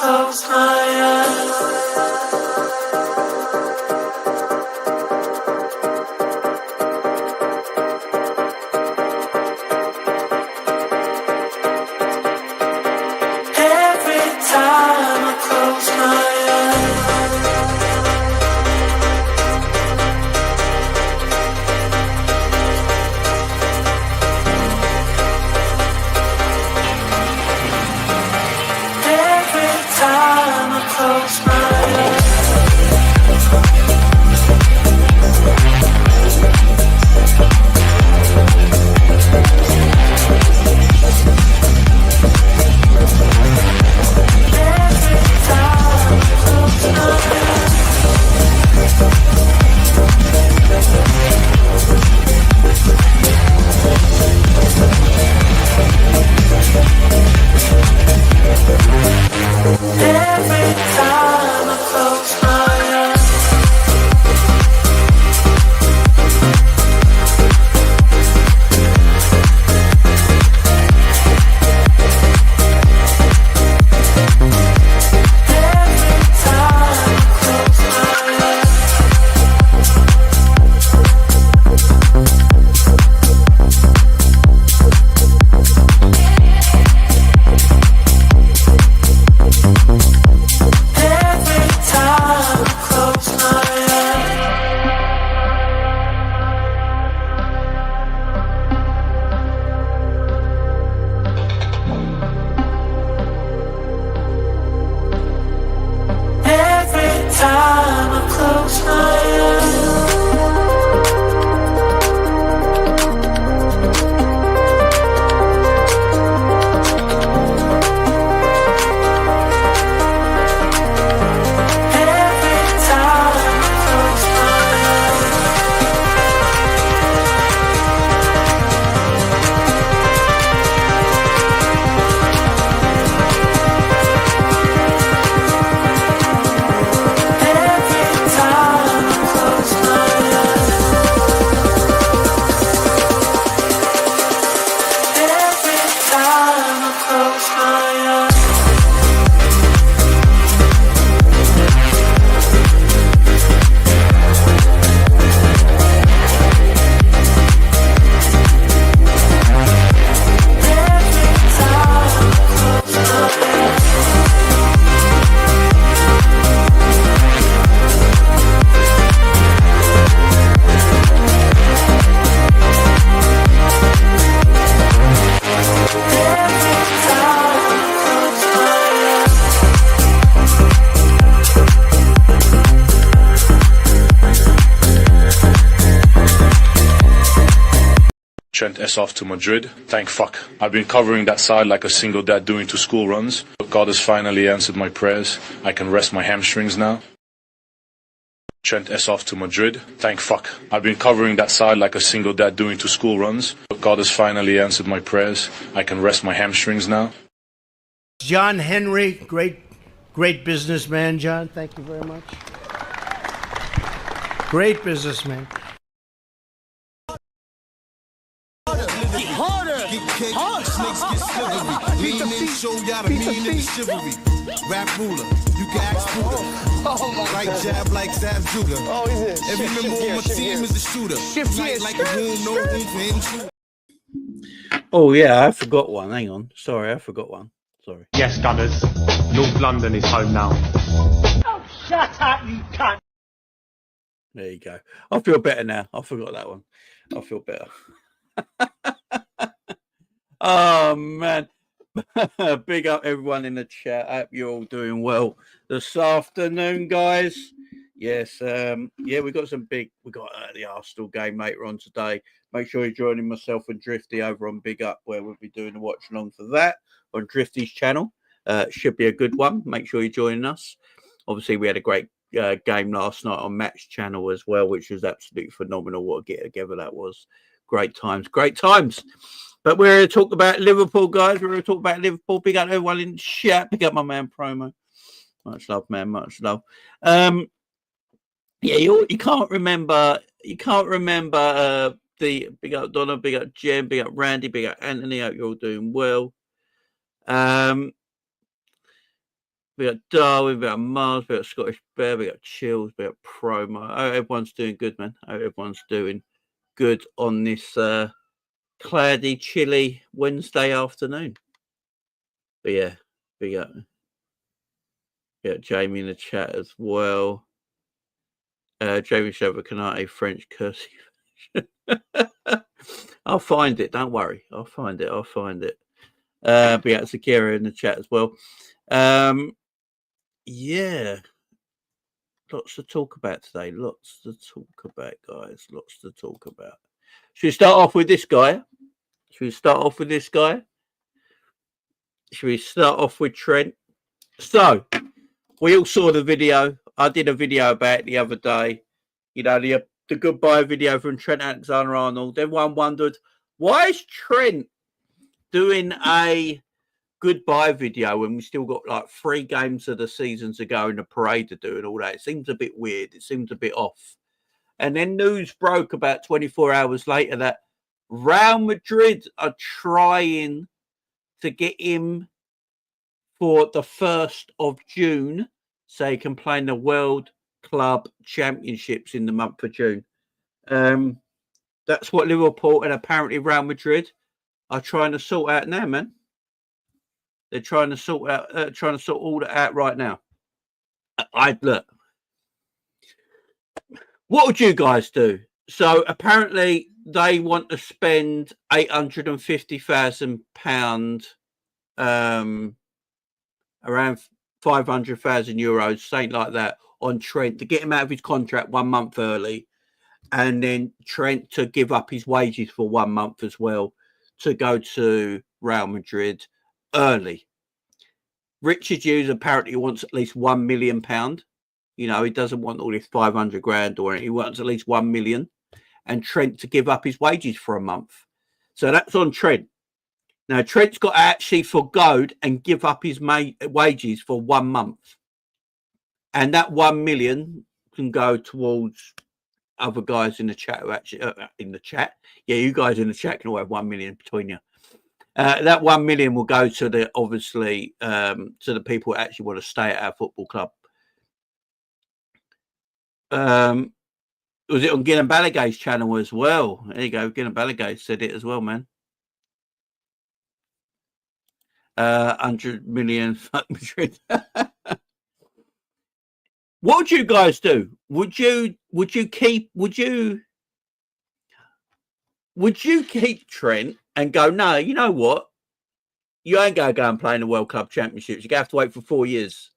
close my eyes. Trent S off to Madrid. Thank fuck. I've been covering that side like a single dad doing 2 school runs. God has finally answered my prayers. I can rest my hamstrings now. Trent S off to Madrid. Thank fuck. I've been covering that side like a single dad doing 2 school runs. God has finally answered my prayers. I can rest my hamstrings now. John Henry, great businessman, John. Thank you very much. Great businessman. Snakes get slithery. Lean in, show y'all the mean in the chivalry. Rap ruler, you can ask Buddha. Right jab like Zab Judah. Oh, he's it. Every member on my team is a shooter. Fight like a room, no room for him. Oh yeah, I forgot one. Hang on. Sorry, I forgot one. Sorry. Yes, Gunners. North London is home now. Oh, shut up, you cunt. There you go. I feel better now. I forgot that one. I feel better. Oh man. Big up everyone in the chat. I hope you're all doing well this afternoon, guys. Yes, we got the Arsenal game later on today. Make sure you're joining myself and Drifty over on Big Up, where we'll be doing a watch along for that on Drifty's channel. Should be a good one. Make sure you're joining us. Obviously, we had a great game last night on Match Channel as well, which was absolutely phenomenal. What a get together that was. Great times. But we're here to talk about Liverpool, guys. We're here to talk about Liverpool. Big up everyone in the chat. Big up my man Promo. Much love, man. Much love. You can't remember. You can't remember the big up Donna, big up Jem, big up Randy, big up Anthony. Hope you're all doing well. We got Darwin, we got Mars, we got Scottish Bear, we got Chills, we got Promo. Oh, everyone's doing good, man. Oh, everyone's doing good on this cloudy, chilly Wednesday afternoon. But yeah, we got Jamie in the chat as well. Jamie Shepherd, Canate, French cursive. I'll find it. Don't worry. I'll find it. But yeah, Zakira in the chat as well. Yeah. Lots to talk about today. Lots to talk about, guys. Lots to talk about. Should we start off with this guy? Should we start off with Trent? So, we all saw the video. I did a video about it the other day. You know, the goodbye video from Trent Alexander-Arnold. Everyone wondered, why is Trent doing a goodbye video when we still got like 3 games of the season to go in the parade to do and all that? It seems a bit weird. It seems a bit off. And then news broke about 24 hours later that Real Madrid are trying to get him for the 1st of June so he can play in the World Club Championships in the month of June. That's what Liverpool and apparently Real Madrid are trying to sort out now, man. They're trying to sort all that out right now. Look. What would you guys do? So apparently they want to spend £850,000, around 500,000 euros, something like that, on Trent to get him out of his contract 1 month early, and then Trent to give up his wages for 1 month as well to go to Real Madrid early. Richard Hughes apparently wants at least £1 million. You know, he doesn't want all this 500 grand or anything. He wants at least 1 million, and Trent to give up his wages for a month. So that's on Trent. Now, Trent's got to actually forgo and give up his wages for 1 month. And that 1 million can go towards other guys in the chat who actually, in the chat. Yeah, you guys in the chat can all have 1 million between you. That 1 million will go to the, obviously, to the people who actually want to stay at our football club. Was it on Guinan Balagay's channel as well? There you go. Guinan Balagay said it as well, man. 100 million. Fuck Madrid. What would you guys do? Would you keep Trent and go, no, you know what? You ain't going to go and play in the World Club Championships. You're going to have to wait for 4 years.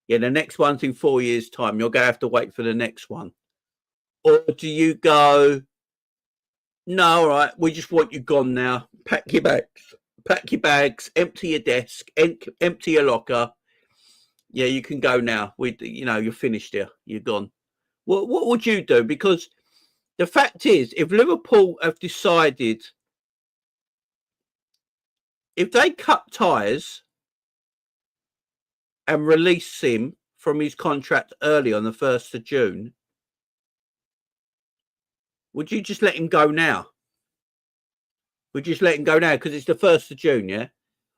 Yeah, the next one's in 4 years' time. You're going to have to wait for the next one. Or do you go, no, all right, we just want you gone now. Pack your bags, empty your desk, empty your locker. Yeah, you can go now. You're finished here. You're gone. What would you do? Because the fact is, if Liverpool have decided, if they cut ties and release him from his contract early on the 1st of June, would you just let him go now? Would you just let him go now? Because it's the 1st of June, yeah?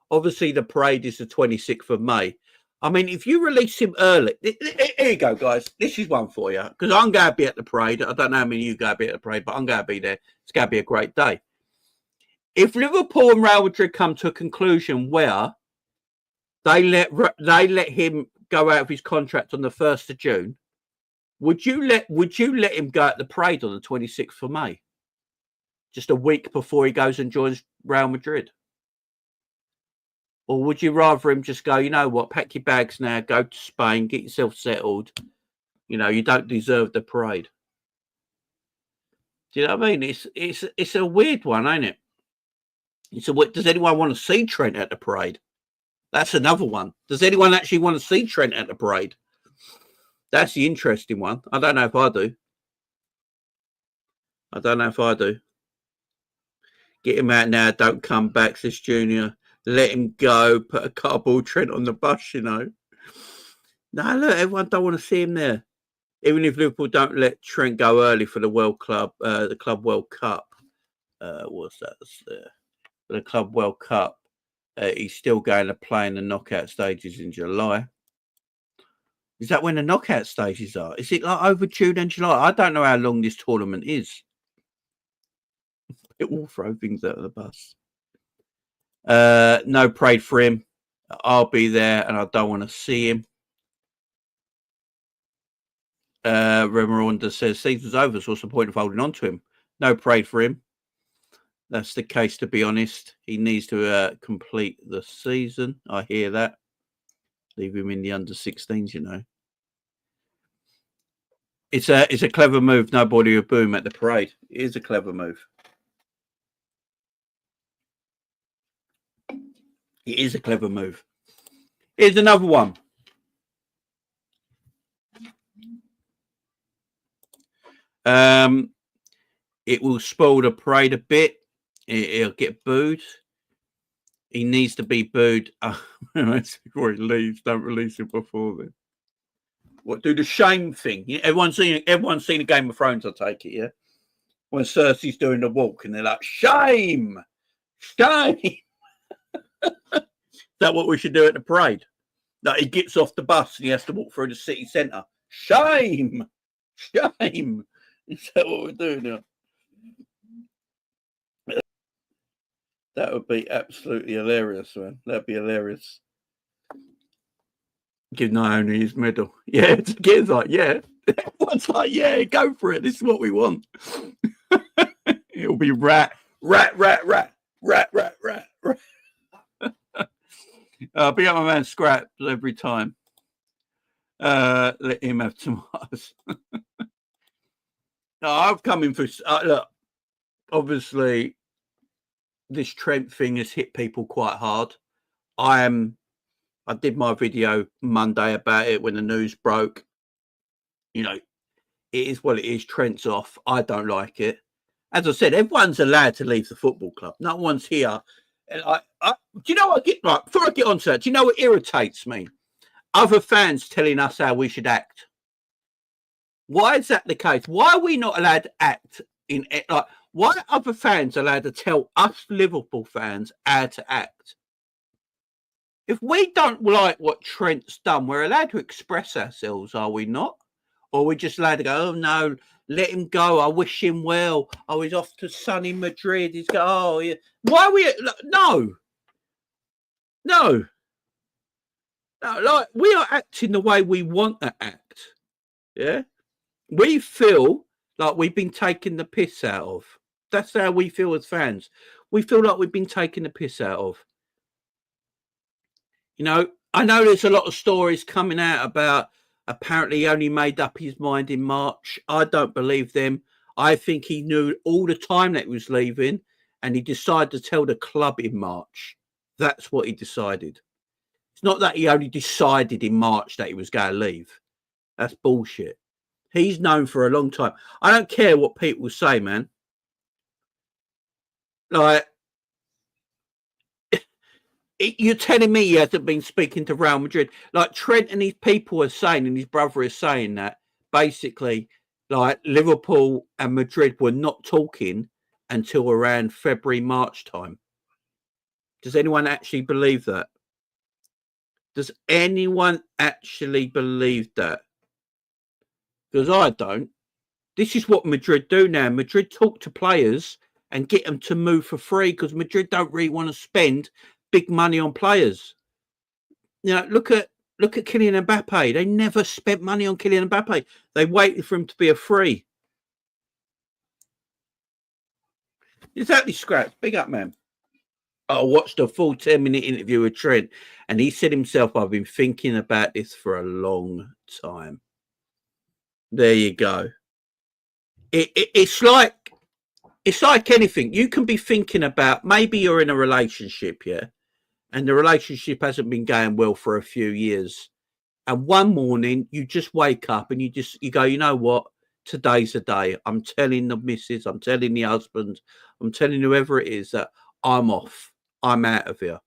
Obviously, the parade is the 26th of May. I mean, if you release him early... Here you go, guys. This is one for you. Because I'm going to be at the parade. I don't know how many of you going to be at the parade, but I'm going to be there. It's going to be a great day. If Liverpool and Real Madrid come to a conclusion where they let him go out of his contract on the 1st of June, would you let him go at the parade on the 26th of May? Just a week before he goes and joins Real Madrid? Or would you rather him just go, you know what, pack your bags now, go to Spain, get yourself settled. You know, you don't deserve the parade. Do you know what I mean? It's a weird one, ain't it? Does anyone want to see Trent at the parade? That's another one. Does anyone actually want to see Trent at the parade? That's the interesting one. I don't know if I do. Get him out now. Don't come back, says Junior. Let him go. Put a cardboard Trent on the bus, you know. No, look, everyone don't want to see him there. Even if Liverpool don't let Trent go early for the the Club World Cup. What's that? The Club World Cup. He's still going to play in the knockout stages in July. Is that when the knockout stages are? Is it like over June and July? I don't know how long this tournament is. It will throw things out of the bus. No, prayed for him. I'll be there, and I don't want to see him. Remiranda says season's over, so what's the point of holding on to him? No, prayed for him. That's the case, to be honest. He needs to complete the season. I hear that. Leave him in the under-16s, you know. It's a clever move. Nobody will boom at the parade. It is a clever move. It is a clever move. Here's another one. It will spoil the parade a bit. It'll get booed. He needs to be booed. Before he leaves, don't release him before then. What, do the shame thing? Everyone's seen a Game of Thrones, I take it, yeah? When Cersei's doing the walk and they're like, shame! Shame! Is that what we should do at the parade? Like, he gets off the bus and he has to walk through the city centre. Shame! Shame! Is that what we're doing now? That would be absolutely hilarious, man. That'd be hilarious. Give Naomi his medal. Yeah, it's like, yeah. Everyone's like, yeah, go for it. This is what we want. It'll be rat. Big up my man Scraps every time. Let him have tomatoes. No, I've come in for look. Obviously, this Trent thing has hit people quite hard. I did my video Monday about it when the news broke. You know, it is what it is. Trent's off. I don't like it. As I said, everyone's allowed to leave the football club. No one's here. And do you know what I get? Right, before I get on to that, do you know what irritates me? Other fans telling us how we should act. Why is that the case? Why are we not allowed to act in like? Why are other fans allowed to tell us Liverpool fans how to act? If we don't like what Trent's done, we're allowed to express ourselves, are we not? Or are we just allowed to go, oh, no, let him go. I wish him well. Oh, he's off to sunny Madrid. He's go, oh, yeah. Why are we? No. Like, we are acting the way we want to act. Yeah? We feel like we've been taking the piss out of. That's how we feel as fans. We feel like we've been taking the piss out of. You know, I know there's a lot of stories coming out about apparently he only made up his mind in March. I don't believe them. I think he knew all the time that he was leaving and he decided to tell the club in March. That's what he decided. It's not that he only decided in March that he was going to leave. That's bullshit. He's known for a long time. I don't care what people say, man. Like, you're telling me he hasn't been speaking to Real Madrid? Like, Trent and his people are saying, and his brother is saying that, basically, like, Liverpool and Madrid were not talking until around February, March time. Does anyone actually believe that? Does anyone actually believe that? Because I don't. This is what Madrid do now. Madrid talk to players and get them to move for free because Madrid don't really want to spend big money on players. You know, look at Kylian Mbappe. They never spent money on Kylian Mbappe. They waited for him to be a free. Exactly, Scraps. Big up, man. I watched a full 10-minute interview with Trent, and he said himself, I've been thinking about this for a long time. There you go. It's like anything. You can be thinking about, maybe you're in a relationship, yeah, and the relationship hasn't been going well for a few years. And one morning you just wake up and you go, you know what? Today's the day. I'm telling the missus, I'm telling the husband, I'm telling whoever it is that I'm off. I'm out of here.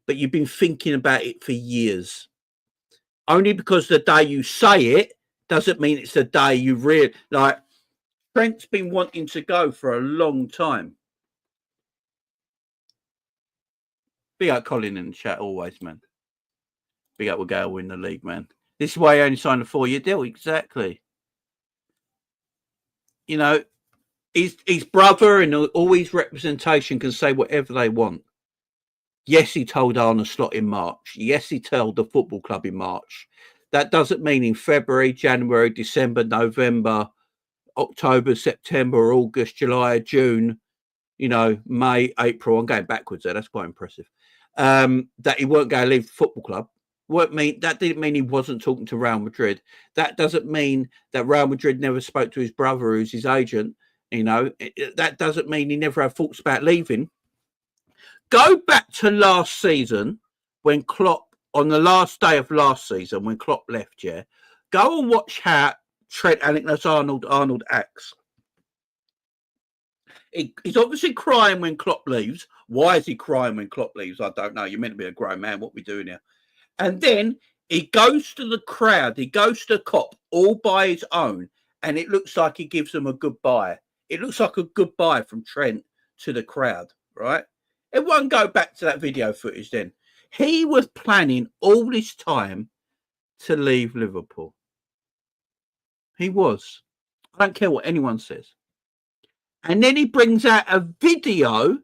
But you've been thinking about it for years. Only because the day you say it doesn't mean it's the day you really like. Trent's been wanting to go for a long time. Big up Colin in the chat always, man. Big up, we'll go win the league, man. This is why he only signed a 4-year deal. Exactly. You know, his brother and all his representation can say whatever they want. Yes, he told Arne Slot in March. Yes, he told the football club in March. That doesn't mean in February, January, December, November, October, September, August, July, June, you know, May, April. I'm going backwards there. That's quite impressive. That he weren't going to leave the football club. That didn't mean he wasn't talking to Real Madrid. That doesn't mean that Real Madrid never spoke to his brother, who's his agent. You know, that doesn't mean he never had thoughts about leaving. Go back to last season when Klopp, on the last day of last season, when Klopp left, yeah, go and watch how Trent Alexander-Arnold acts. He's obviously crying when Klopp leaves. Why is he crying when Klopp leaves? I don't know. You're meant to be a grown man. What are we doing here? And then he goes to the crowd. He goes to the cop all by his own. And it looks like he gives them a goodbye. It looks like a goodbye from Trent to the crowd, right? Everyone go back to that video footage then. He was planning all this time to leave Liverpool. He was. I don't care what anyone says. And then he brings out a video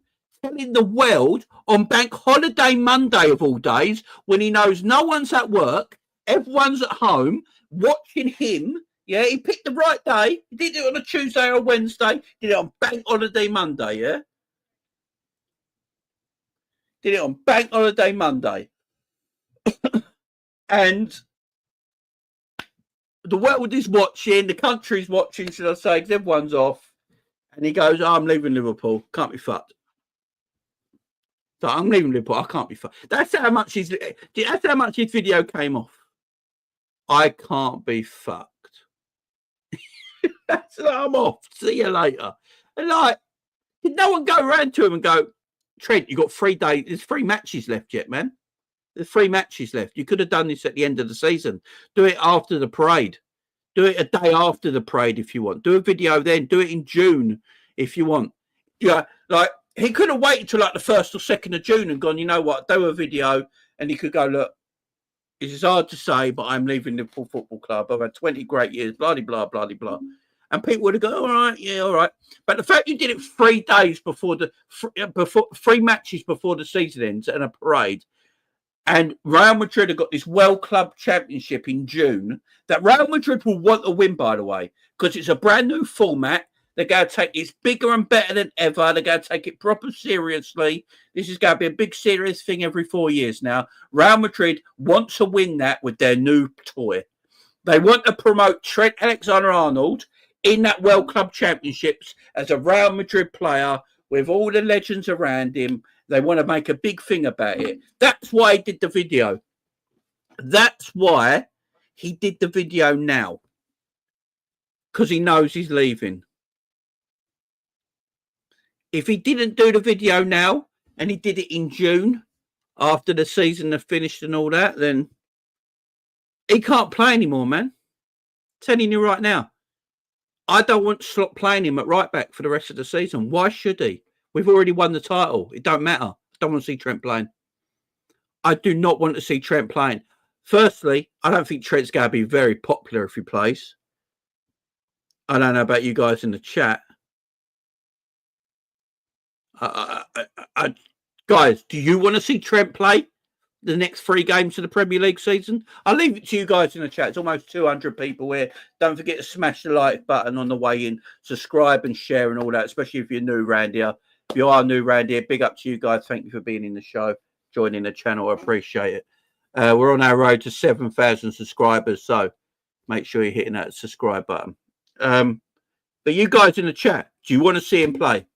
telling the world on Bank Holiday Monday of all days, when he knows no one's at work, everyone's at home, watching him. Yeah, he picked the right day. He did it on a Tuesday or Wednesday. Did it on Bank Holiday Monday, yeah? Did it on Bank Holiday Monday. And the world is watching, the country's watching, should I say, because everyone's off. And he goes, I'm leaving Liverpool. Can't be fucked. So I'm leaving Liverpool. I can't be fucked. That's how much his video came off. I can't be fucked. That's like, I'm off. See you later. And like, did no one go around to him and go, Trent, you got 3 days. There's 3 matches left yet, man. There's 3 matches left. You could have done this at the end of the season. Do it after the parade. Do it a day after the parade if you want. Do a video then. Do it in June if you want. Yeah, like he could have waited till like the 1st or 2nd of June and gone, you know what, do a video, and he could go, look, it is hard to say, but I'm leaving Liverpool Football Club. I've had 20 great years, blah, blah, blah, blah. And people would have gone, all right, yeah, all right. But the fact you did it 3 days before 3 matches before the season ends and a parade, and Real Madrid have got this World Club Championship in June that Real Madrid will want to win, by the way, because it's a brand new format. They're going to take it's bigger and better than ever. They're going to take it proper seriously. This is going to be a big, serious thing every 4 years now. Real Madrid want to win that with their new toy. They want to promote Trent Alexander-Arnold in that World Club Championships as a Real Madrid player with all the legends around him. They want to make a big thing about it. That's why he did the video. That's why he did the video now. Because he knows he's leaving. If he didn't do the video now and he did it in June after the season had finished and all that, then he can't play anymore, man. I'm telling you right now. I don't want to stop playing him at right back for the rest of the season. Why should he? We've already won the title. It don't matter. I don't want to see Trent playing. I do not want to see Trent playing. Firstly, I don't think Trent's going to be very popular if he plays. I don't know about you guys in the chat. Guys, do you want to see Trent play the next 3 games of the Premier League season? I'll leave it to you guys in the chat. It's almost 200 people here. Don't forget to smash the like button on the way in. Subscribe and share and all that, especially if you're new around here. If you are new around here, big up to you guys. Thank you for being in the show, joining the channel. I appreciate it. We're on our road to 7,000 subscribers, so make sure you're hitting that subscribe button. But you guys in the chat, do you want to see him play?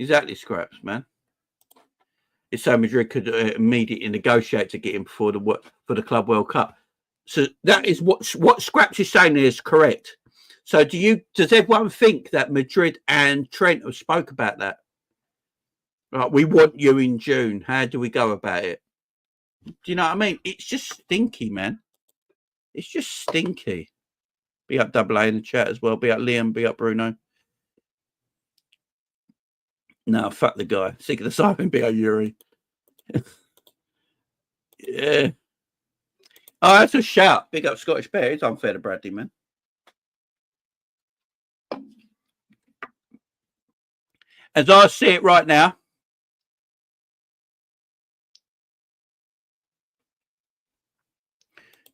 Exactly, Scraps, man. If so Madrid could immediately negotiate to get him for the Club World Cup. So that is what Scraps is saying is correct. So does everyone think that Madrid and Trent have spoke about that? Right, we want you in June. How do we go about it? Do you know what I mean? It's just stinky, man. It's just stinky. Be up Double A in the chat as well. Be up Liam. Be up Bruno. No, fuck the guy. Sick of the siren. Be up Yuri. Yeah. Oh, that's a shout. Big up Scottish Bear. It's unfair to Bradley, man. As I see it right now,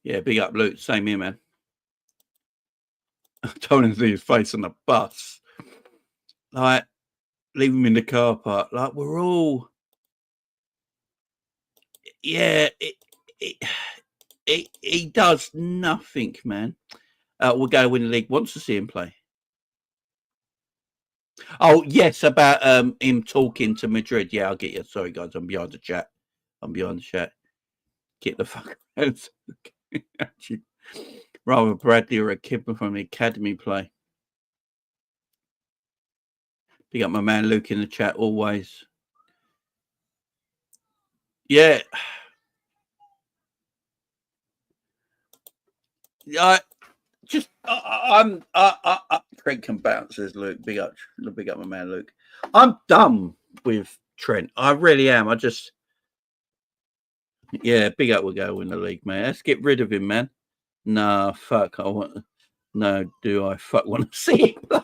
yeah, big up Luke. Same here, man. I told him to see his face on the bus. Like, leave him in the car park. Like, we're all... Yeah, he does nothing, man. We'll go win the league. Wants to see him play. Oh, yes, about him talking to Madrid. Yeah, I'll get you. Sorry, guys. I'm behind the chat. Get the fuck out. Rather Bradley or a kid from the academy play. Pick up my man Luke in the chat always. Yeah. I'm Trent can bounce, says Luke. Big up my man Luke. I'm done with Trent. I really am. Big up will go in the league, man. Let's get rid of him, man. Nah, fuck. Want to see him play?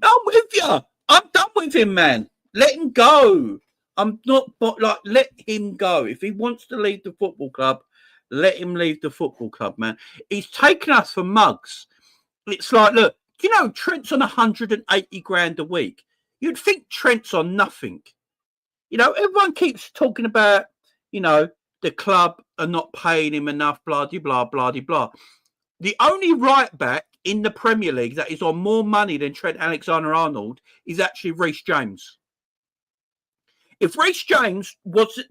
I'm with you. I'm done with him, man. Let him go. Let him go. If he wants to leave the football club, let him leave the football club, man. He's taken us for mugs. It's like, look, Trent's on 180 grand a week. You'd think Trent's on nothing. Everyone keeps talking about, the club are not paying him enough, blah, blah, blah, blah. The only right back in the Premier League that is on more money than Trent Alexander-Arnold is actually Reece James. If Reece James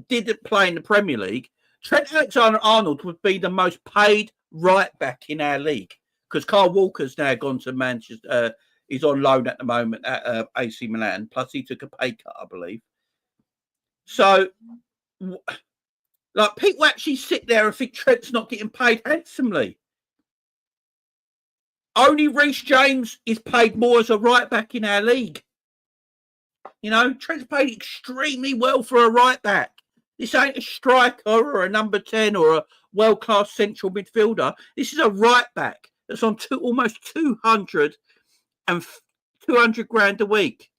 didn't play in the Premier League, Trent Alexander-Arnold would be the most paid right back in our league because Carl Walker's now gone to Manchester. He's on loan at the moment at AC Milan. Plus, he took a pay cut, I believe. So, people actually sit there and think Trent's not getting paid handsomely. Only Reece James is paid more as a right back in our league. Trent's paid extremely well for a right back. This ain't a striker or a number 10 or a world-class central midfielder. This is a right back that's on almost 200 grand a week.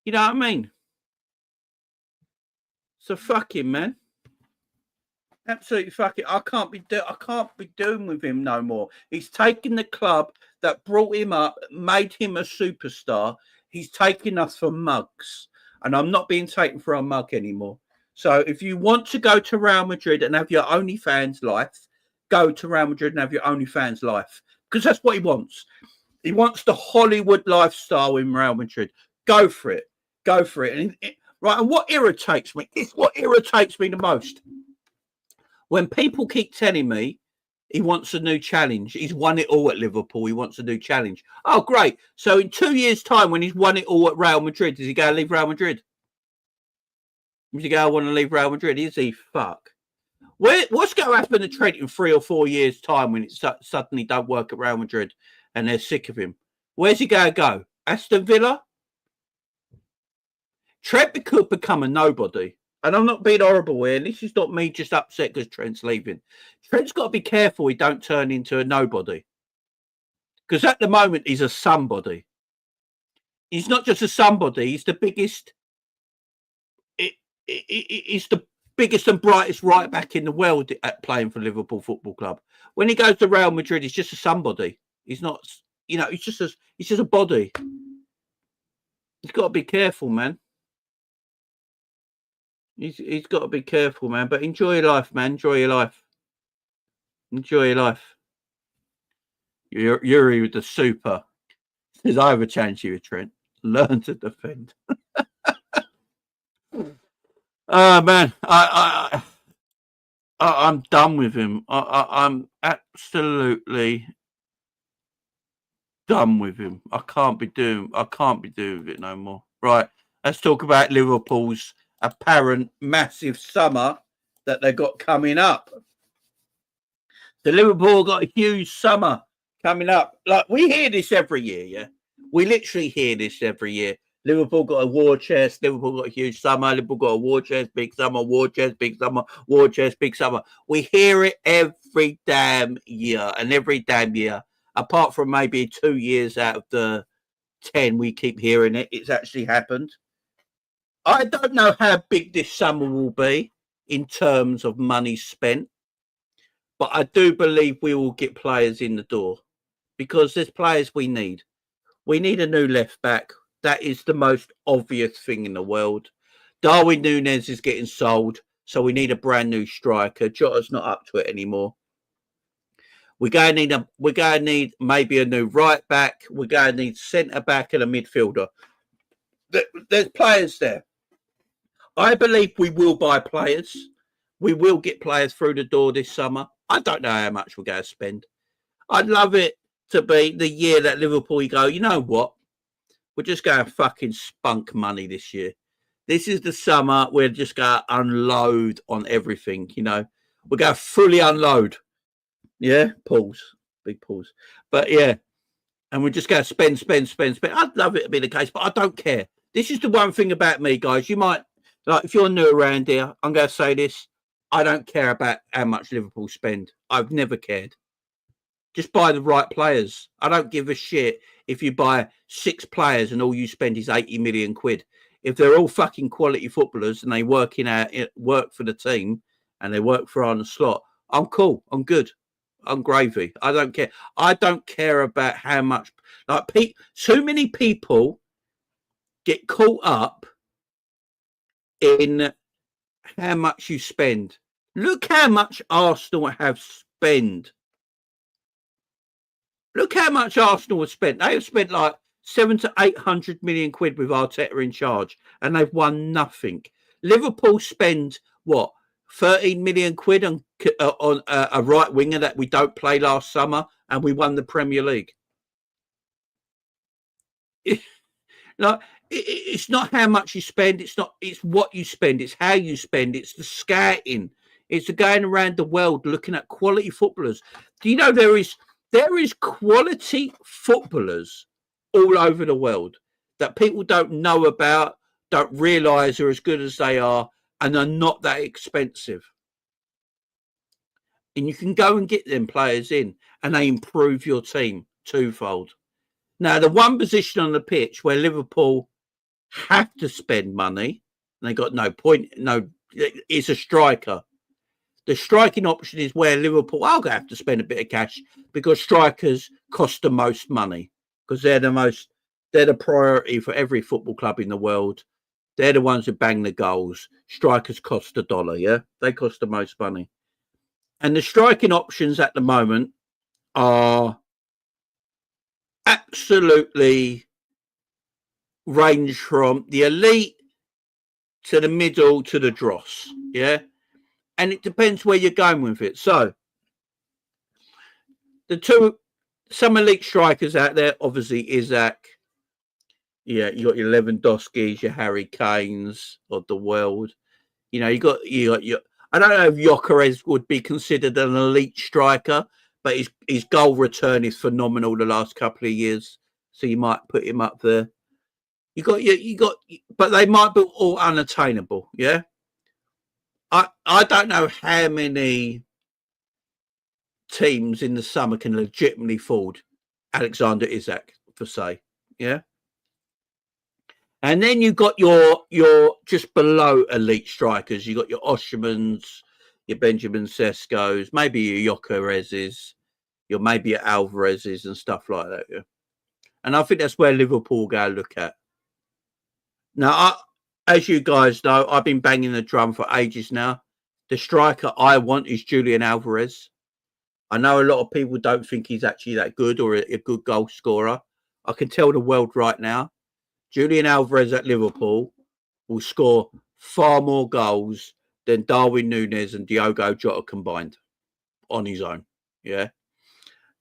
You know what I mean? So fuck him, man. Absolutely fuck it. I can't be doing with him no more. He's taken the club that brought him up, made him a superstar. He's taking us for mugs. And I'm not being taken for a mug anymore. So if you want to go to Real Madrid and have your OnlyFans life, go to Real Madrid and have your OnlyFans life. Because that's what he wants. He wants the Hollywood lifestyle in Real Madrid. Go for it. Go for it. And what irritates me, it's what irritates me the most. When people keep telling me he wants a new challenge, he's won it all at Liverpool, he wants a new challenge. Oh, great. So in 2 years' time, when he's won it all at Real Madrid, does he go leave Real Madrid? Does he go, I want to leave Real Madrid? Is he? Fuck. What's going to happen to Trent in 3 or 4 years' time when it suddenly don't work at Real Madrid and they're sick of him? Where's he going to go? Aston Villa? Trent could become a nobody. And I'm not being horrible here. This is not me just upset because Trent's leaving. Trent's got to be careful he don't turn into a nobody. Because at the moment, he's a somebody. He's not just a somebody. He's the biggest... He's the biggest and brightest right back in the world at playing for Liverpool Football Club. When he goes to Real Madrid, he's just a somebody. He's not... he's just a body. He's got to be careful, man. He's got to be careful, man. But enjoy your life, man. Enjoy your life. Enjoy your life. Yuri with the super says, I have a chance you, Trent. Learn to defend. Oh, man. I'm done with him. I'm absolutely done with him. I can't be doing with it no more. Right. Let's talk about Liverpool's apparent massive summer that they got coming up. The Liverpool got a huge summer coming up. Like, we hear this every year, yeah? We literally hear this every year. Liverpool got a war chest. Liverpool got a huge summer. Liverpool got a war chest, big summer, war chest, big summer, war chest, big summer. We hear it every damn year, and every damn year, apart from maybe 2 years out of the 10, we keep hearing it. It's actually happened. I don't know how big this summer will be in terms of money spent, but I do believe we will get players in the door because there's players we need. We need a new left back. That is the most obvious thing in the world. Darwin Núñez is getting sold, so we need a brand new striker. Jota's not up to it anymore. We're going to need maybe a new right back. We're going to need centre back and a midfielder. There's players there. I believe we will buy players. We will get players through the door this summer. I don't know how much we're going to spend. I'd love it to be the year that Liverpool go, you know what? We're just going to fucking spunk money this year. This is the summer. We're just going to unload on everything, you know. We're going to fully unload. Yeah, pause. Big pause. But yeah, and we're just going to spend. I'd love it to be the case, but I don't care. This is the one thing about me, guys. You might, like, if you're new around here, I'm going to say this. I don't care about how much Liverpool spend. I've never cared. Just buy the right players. I don't give a shit if you buy 6 players and all you spend is 80 million quid. If they're all fucking quality footballers and they work for the team and they work for Arne Slot, I'm cool. I'm good. I'm gravy. I don't care. I don't care about how much. Like, so many people get caught up in how much you spend. Look how much Arsenal have spent. Look how much Arsenal have spent. They have spent like 700 to 800 million quid with Arteta in charge, and they've won nothing. Liverpool spend what, 13 million quid on a right winger that we don't play last summer, and we won the Premier League. It's not how much you spend. It's what you spend. It's how you spend. It's the scouting. It's the going around the world looking at quality footballers. Do you know there is quality footballers all over the world that people don't know about, don't realise are as good as they are, and are not that expensive. And you can go and get them players in, and they improve your team twofold. Now, the one position on the pitch where Liverpool have to spend money, and they got no point, it's a striker. The striking option is where Liverpool are going to have to spend a bit of cash because strikers cost the most money because they're the priority for every football club in the world. They're the ones who bang the goals. Strikers cost $1, yeah? They cost the most money. And the striking options at the moment are absolutely range from the elite to the middle to the dross, yeah? And it depends where you're going with it. So, some elite strikers out there, obviously, Isaac. Yeah, you got your Lewandowskis, your Harry Kanes of the world. You know, you got your. I don't know if Gyökeres would be considered an elite striker, but his goal return is phenomenal the last couple of years. So you might put him up there. You got, but they might be all unattainable. Yeah. I don't know how many teams in the summer can legitimately afford Alexander Isak, for say, yeah. And then you got your just below elite strikers. You got your Osimhen's, your Benjamin Sesko's, maybe your Gyökeres's, your maybe your Alvarez's and stuff like that. Yeah. And I think that's where Liverpool go look at. Now, as you guys know, I've been banging the drum for ages now. The striker I want is Julian Alvarez. I know a lot of people don't think he's actually that good or a good goal scorer. I can tell the world right now, Julian Alvarez at Liverpool will score far more goals than Darwin Núñez and Diogo Jota combined on his own. Yeah.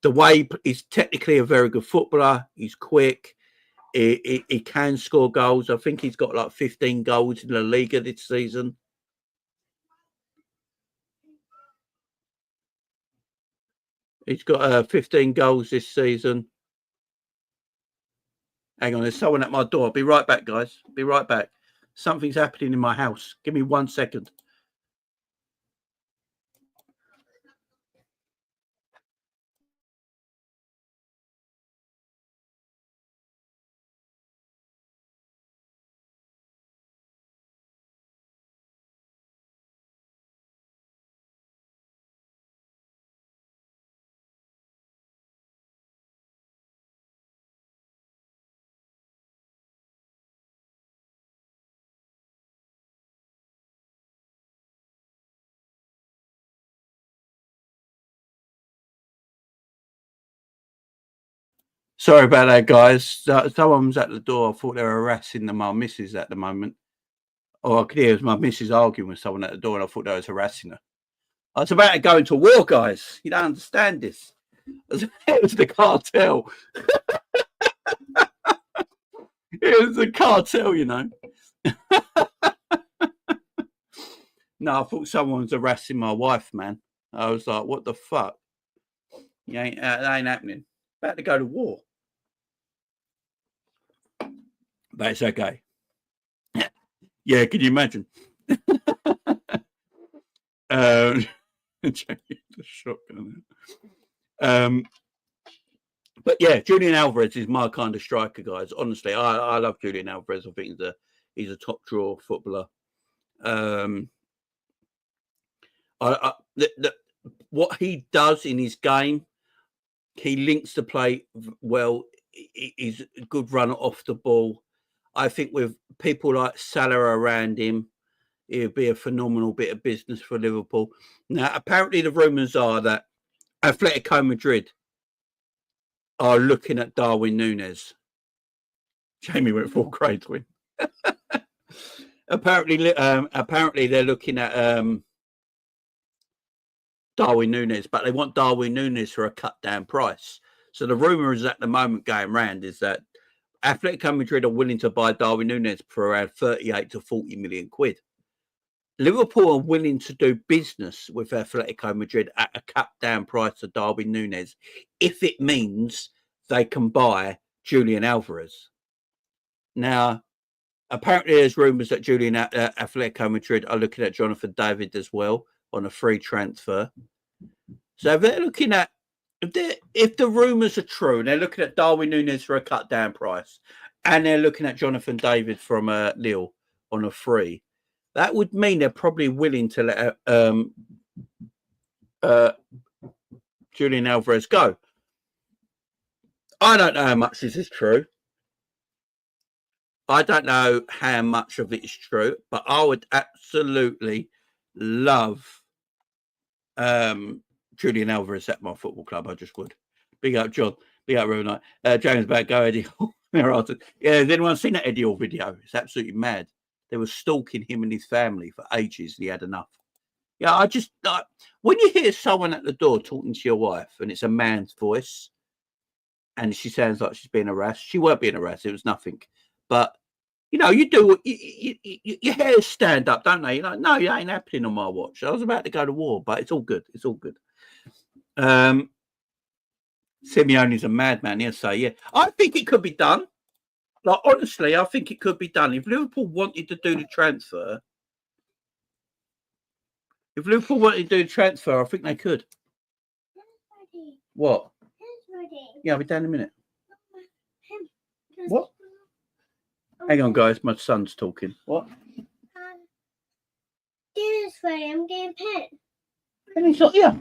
The way he's technically a very good footballer. He's quick. He can score goals. I think he's got like 15 goals in La Liga this season. He's got 15 goals this season. Hang on, there's someone at my door. I'll be right back, guys. Be right back. Something's happening in my house. Give me 1 second. Sorry about that, guys. Someone's at the door. I thought they were harassing my missus at the moment. Oh, I could hear my missus arguing with someone at the door, and I thought they was harassing her. I was about to go into war, guys. You don't understand this. It was the cartel. It was the cartel, you know. No, I thought someone was harassing my wife, man. I was like, what the fuck? That ain't happening. About to go to war. But it's okay. Yeah, can you imagine? But yeah, Julian Alvarez is my kind of striker, guys. Honestly, I love Julian Alvarez. I think he's a top draw footballer. What he does in his game, he links the play well. He's a good runner off the ball. I think with people like Salah around him, it would be a phenomenal bit of business for Liverpool. Now, apparently the rumours are that Atletico Madrid are looking at Darwin Núñez. Jamie went 4 grades win. Apparently they're looking at Darwin Núñez, but they want Darwin Núñez for a cut down price. So the rumour is at the moment going round is that Atletico Madrid are willing to buy Darwin Núñez for around 38 to 40 million quid. Liverpool are willing to do business with Atletico Madrid at a cut down price of Darwin Núñez if it means they can buy Julian Alvarez. Now, apparently there's rumours that Atletico Madrid are looking at Jonathan David as well on a free transfer. So if they're looking at, if the rumours are true, and they're looking at Darwin Núñez for a cut down price, and they're looking at Jonathan David from Lille on a free, that would mean they're probably willing to let Julian Alvarez go. I don't know how much this is true. I don't know how much of it is true, but I would absolutely love Julian Alvarez at my football club. I just would. Big up, John. Big up, Ruben Knight. James back. Go, Eddie. Yeah, has anyone seen that Eddie Hall video? It's absolutely mad. They were stalking him and his family for ages. And he had enough. Yeah, I just when you hear someone at the door talking to your wife and it's a man's voice and she sounds like she's being harassed. She weren't being harassed. It was nothing. But you know, you do your hairs stand up, don't they? You're like, no, it ain't happening on my watch. I was about to go to war, but it's all good. It's all good. Simeone's a madman. He'll say, yeah. I think it could be done. Like, honestly, I think it could be done. If Liverpool wanted to do the transfer, I think they could. What? Yeah, I'll be down in a minute. What? Hang on, guys. My son's talking. What? Dinner's ready. I'm getting pet. And he's not here.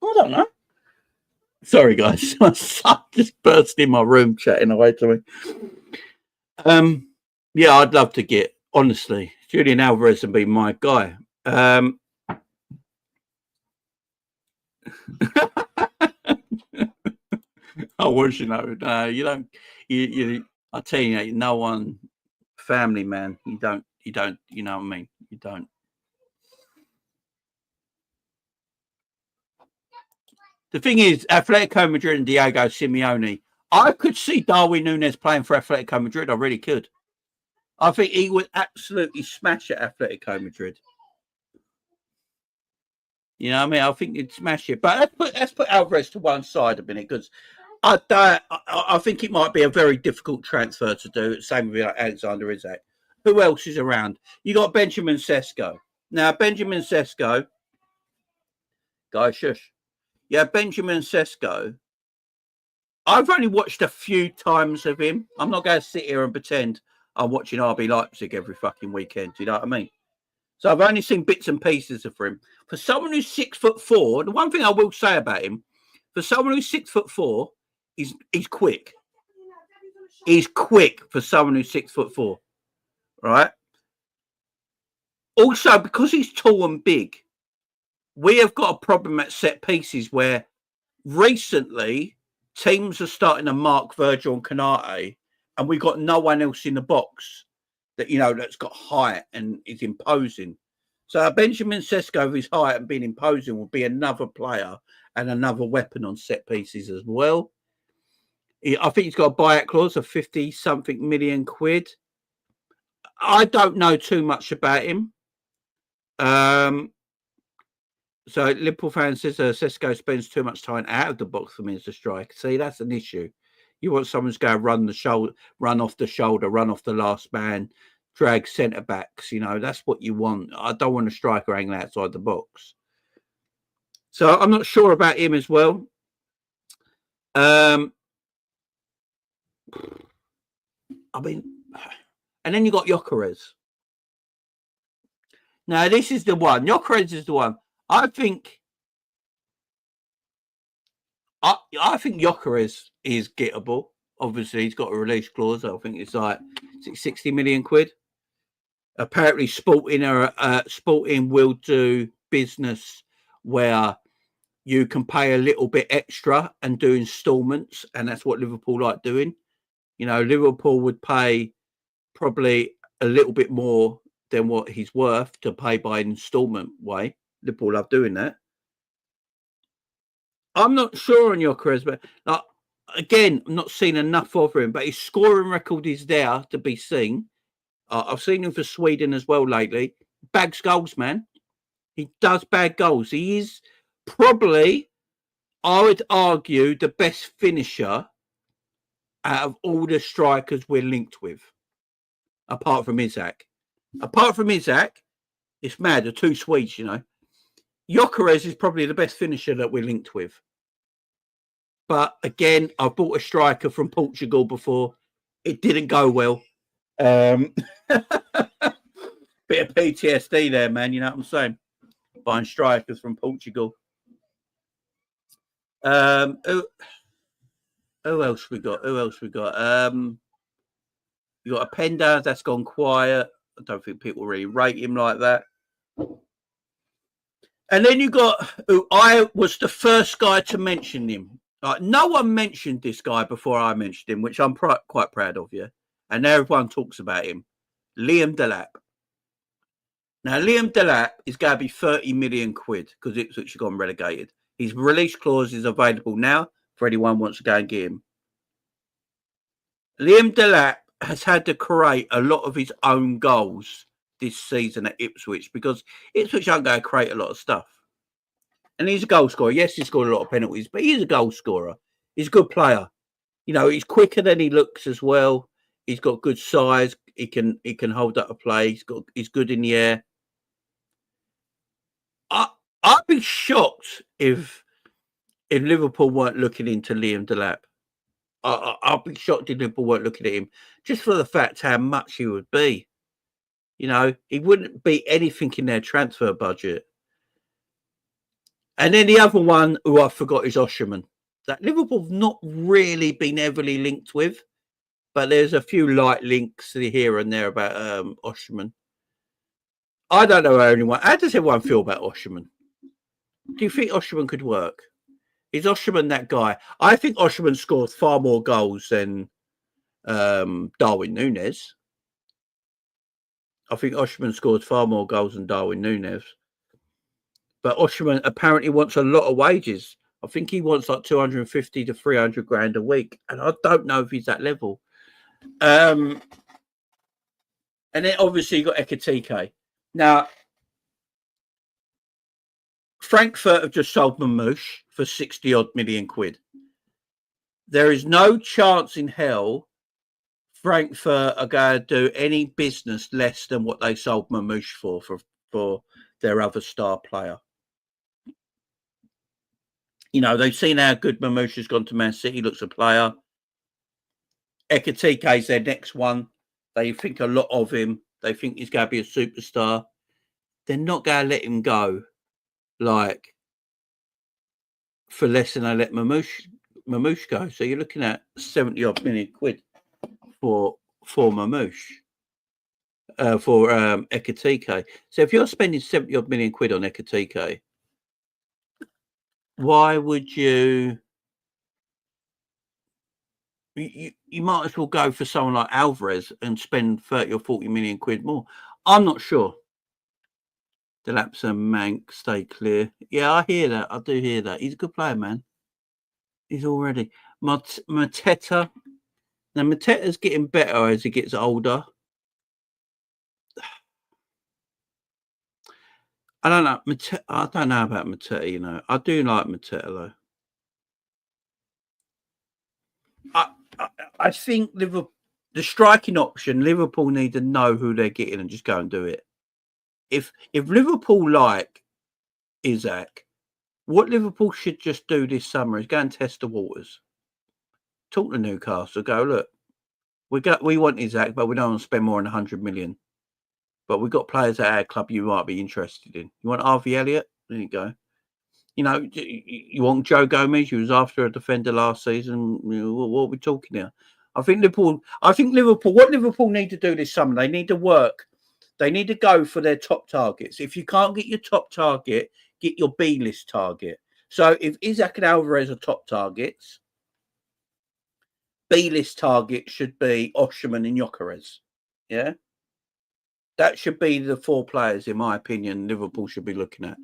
I don't know. Sorry, guys. My son just burst in my room chatting away to me. Yeah, I'd love to get, honestly, Julian Alvarez and be my guy. I wish, you know, you don't, I tell you, no one, family man, you don't, you know what I mean? You don't. The thing is, Atletico Madrid and Diego Simeone, I could see Darwin Núñez playing for Atletico Madrid. I really could. I think he would absolutely smash at Atletico Madrid. You know what I mean? I think he'd smash it. But let's put Alvarez to one side a minute, because I think it might be a very difficult transfer to do. Same with Alexander-Isak. Who else is around? You got Benjamin Sesko. Now, Benjamin Sesko, guys, shush. Yeah, Benjamin Sesko. I've only watched a few times of him. I'm not going to sit here and pretend I'm watching RB Leipzig every fucking weekend. Do you know what I mean? So I've only seen bits and pieces of him. For someone who's 6'4", the one thing I will say about him, for someone who's 6'4", he's quick. He's quick for someone who's 6'4", right? Also, because he's tall and big, we have got a problem at set pieces where recently teams are starting to mark Virgil and Canate, and we've got no one else in the box that, you know, that's got height and is imposing. So Benjamin Sesko, with his height and being imposing, will be another player and another weapon on set pieces as well. I think he's got a buyout clause of 50-something million quid. I don't know too much about him. So Liverpool fan says Sesko spends too much time out of the box for me as a striker. See, that's an issue. You want someone who's going to run off the shoulder, run off the last man, drag centre backs. You know, that's what you want. I don't want a striker hanging outside the box. So I'm not sure about him as well. I mean, and then you got Gyökeres. Now this is the one. Gyökeres is the one. I think Gyökeres is gettable. Obviously, he's got a release clause. I think it's like 60 million quid. Apparently, Sporting will do business where you can pay a little bit extra and do instalments, and that's what Liverpool like doing. You know, Liverpool would pay probably a little bit more than what he's worth to pay by an instalment way. Liverpool love doing that. I'm not sure on Gyökeres, but again, I'm not seeing enough of him. But his scoring record is there to be seen. I've seen him for Sweden as well lately. Bags goals, man. He does bag goals. He is probably, I would argue, the best finisher out of all the strikers we're linked with, apart from Isak. Apart from Isak, it's mad. The two Swedes, you know. Gyökeres is probably the best finisher that we're linked with. But again, I've bought a striker from Portugal before. It didn't go well. Bit of PTSD there, man. You know what I'm saying? Buying strikers from Portugal. Who else we got? You got a Penda that's gone quiet. I don't think people really rate him like that. And then you got who I was the first guy to mention him. No one mentioned this guy before I mentioned him, which I'm quite proud of, yeah. And now everyone talks about him. Liam Delap. Now, Liam Delap is going to be 30 million quid because Ipswich have gone relegated. His release clause is available now for anyone who wants to go and get him. Liam Delap has had to create a lot of his own goals this season at Ipswich because Ipswich aren't going to create a lot of stuff. And he's a goal scorer. Yes, he scored a lot of penalties, but he's a goal scorer. He's a good player. You know, he's quicker than he looks as well. He's got good size. He can hold up a play. He's good in the air. I'd be shocked if Liverpool weren't looking into Liam Delap. I'd be shocked if Liverpool weren't looking at him just for the fact how much he would be. You know, he wouldn't be anything in their transfer budget. And then the other one who I forgot is Osherman. That Liverpool have not really been heavily linked with, but there's a few light links here and there about Osherman. I don't know how does everyone feel about Osherman? Do you think Osherman could work? Is Osherman that guy? I think Osherman scored far more goals than Darwin Núñez. I think Osherman scored far more goals than Darwin Núñez. But Osherman apparently wants a lot of wages. I think he wants like 250 to 300 grand a week. And I don't know if he's that level. And then obviously you got Ekitike. Now, Frankfurt have just sold Mamouche for 60 odd million quid. There is no chance in hell Frankfurt are going to do any business less than what they sold Mamouche for their other star player. You know, they've seen how good Mamouche has gone to Man City, looks a player. Ekitike is their next one. They think a lot of him. They think he's going to be a superstar. They're not going to let him go, like, for less than they let Mamouche go. So you're looking at 70-odd million quid for Mamouche, for Ekitike. So if you're spending 70-odd million quid on Ekitike, why would you might as well go for someone like Alvarez and spend 30 or 40 million quid more. I'm not sure. Delapsa Mank, stay clear. Yeah, I hear that. I do hear that. He's a good player, man. He's already. Mateta. Now, Mateta's getting better as he gets older. I don't know. I don't know about Mateta, you know. I do like Mateta, though. I think Liverpool, the striking option, Liverpool need to know who they're getting and just go and do it. If Liverpool like Isaac, what Liverpool should just do this summer is go and test the waters. Talk to Newcastle, go, look, we want Isaac, but we don't want to spend more than 100 million. But we've got players at our club you might be interested in. You want Harvey Elliott? There you go. You know, you want Joe Gomez? You was after a defender last season. You know, what are we talking here? I think Liverpool. What Liverpool need to do this summer, they need to work. They need to go for their top targets. If you can't get your top target, get your B list target. So if Isaac and Alvarez are top targets, B list target should be Osherman and Gyökeres. Yeah, that should be the 4 players, in my opinion, Liverpool should be looking at.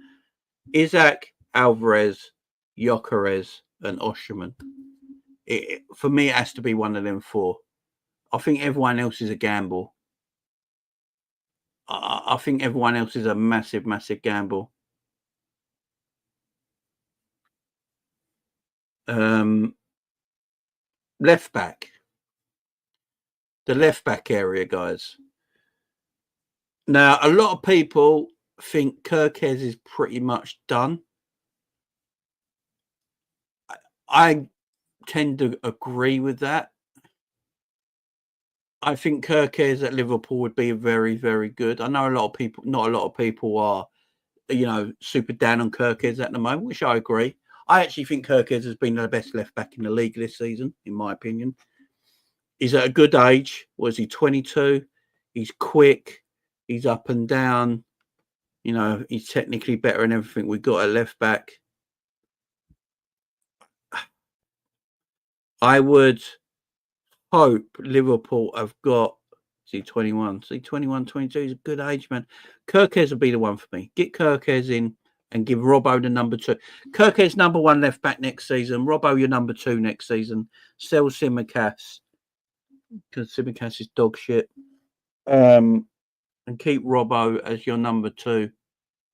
Isaac, Alvarez, Gyökeres, and Osherman. For me, it has to be one of them 4. I think everyone else is a gamble. I think everyone else is a massive, massive gamble. Left back. The left back area, guys. Now, a lot of people think Kirkez is pretty much done. I tend to agree with that. I think Kirkez at Liverpool would be very, very good. I know not a lot of people are, you know, super down on Kirkez at the moment, which I agree. I actually think Kirkez has been the best left back in the league this season, in my opinion. He's at a good age. Was he 22? He's quick. He's up and down. You know, he's technically better than everything we've got at left back. I would hope Liverpool have got, see, 21. See, 21, 22 is a good age, man. Kirkez will be the one for me. Get Kirkez in and give Robbo the number 2. Kirkez number 1 left back next season. Robbo your number 2 next season. Sell Tsimikas, because Tsimikas is dog shit. And keep Robbo as your number 2